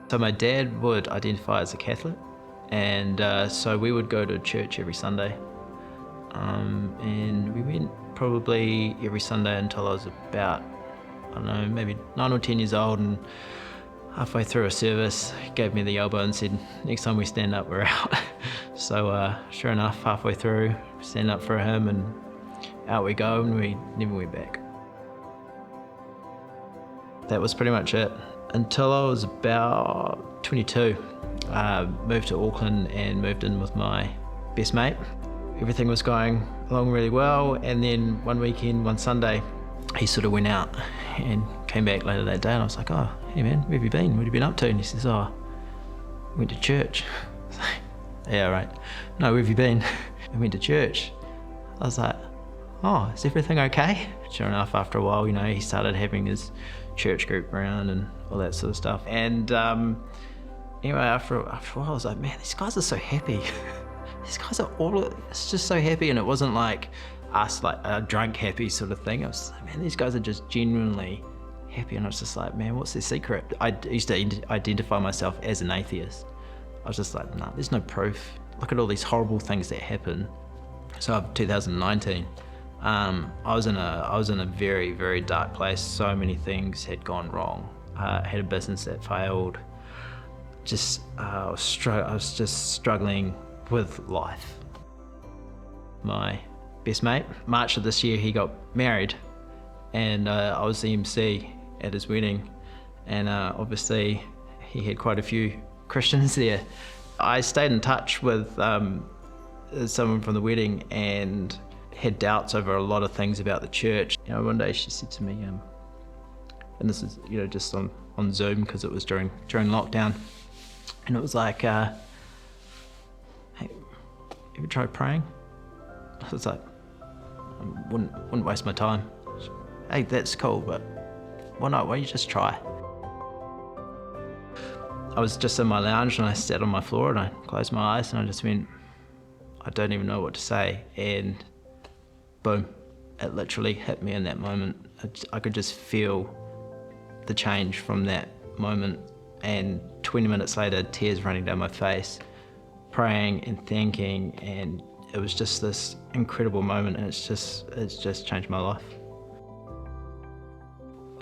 So my dad would identify as a Catholic, and so we would go to church every Sunday. And we went probably every Sunday until I was about, I don't know, maybe 9 or 10 years old, and halfway through a service, he gave me the elbow and said, next time we stand up, we're out. So sure enough, halfway through, we stand up for a hymn and out we go, and we never went back. That was pretty much it. Until I was about 22, moved to Auckland and moved in with my best mate. Everything was going along really well, and then one weekend, one Sunday, he sort of went out and came back later that day, and I was like, oh, hey man, where have you been? What have you been up to? And he says, oh, I went to church. I was like, yeah, right. No, where have you been? I went to church. I was like, oh, is everything okay? Sure enough, after a while, he started having his church group around and all that sort of stuff. And anyway, after a while, I was like, man, these guys are so happy. These guys are it's just so happy. And it wasn't like us, like a drunk happy sort of thing. I was like, man, these guys are just genuinely happy. And I was just like, man, what's their secret? I used to identify myself as an atheist. I was just like, nah, there's no proof. Look at all these horrible things that happen. So 2019, I was in a very, very dark place. So many things had gone wrong. I had a business that failed. I was just struggling with life. My best mate, March of this year, he got married, and I was the MC at his wedding, and obviously he had quite a few Christians there. I stayed in touch with someone from the wedding and had doubts over a lot of things about the church. One day she said to me, and this is just on Zoom because it was during lockdown, and it was like, hey, ever tried praying? I was like, I wouldn't waste my time. Hey, that's cool, but why not? Why don't you just try? I was just in my lounge and I sat on my floor and I closed my eyes and I just went, I don't even know what to say. And boom, it literally hit me in that moment. I could just feel the change from that moment. And 20 minutes later, tears running down my face, praying and thanking, and it was just this incredible moment, and it's just changed my life.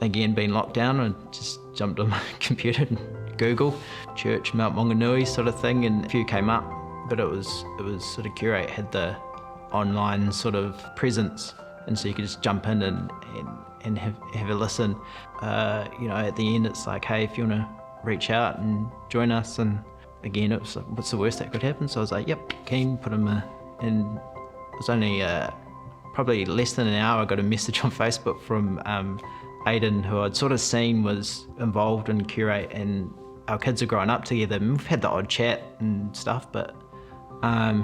Again, being locked down, I just jumped on my computer and Google church Mount Maunganui sort of thing, and a few came up, but it was sort of Curate had the online sort of presence, and so you could just jump in and have a listen. At the end, it's like, hey, if you want to reach out and join us, and again, it was like, what's the worst that could happen? So I was like, yep, keen, put him in. It was only probably less than an hour, I got a message on Facebook from Aidan, who I'd sort of seen was involved in Curate, and our kids are growing up together, and we've had the odd chat and stuff, but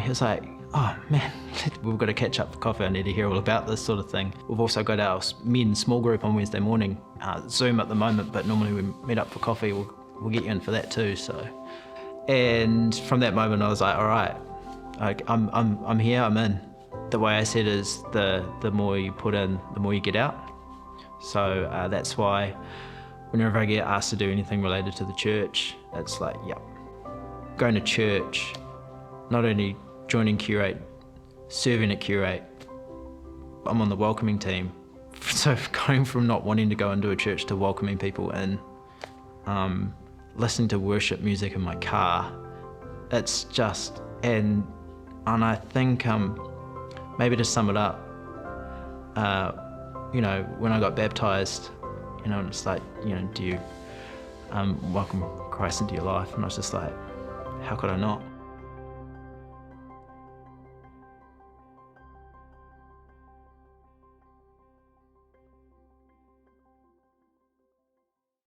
he was like, oh man, we've got to catch up for coffee, I need to hear all about this sort of thing. We've also got our men's small group on Wednesday morning, Zoom at the moment, but normally we meet up for coffee, we'll get you in for that too. So, and from that moment I was like, all right, I'm here, I'm in. The way I said is the more you put in, the more you get out. So that's why whenever I get asked to do anything related to the church, it's like, yep, going to church, not only joining Curate, serving at Curate, I'm on the welcoming team. So going from not wanting to go into a church to welcoming people in, listening to worship music in my car, it's just, and I think maybe to sum it up, when I got baptized, it's like, do you welcome Christ into your life? And I was just like, how could I not?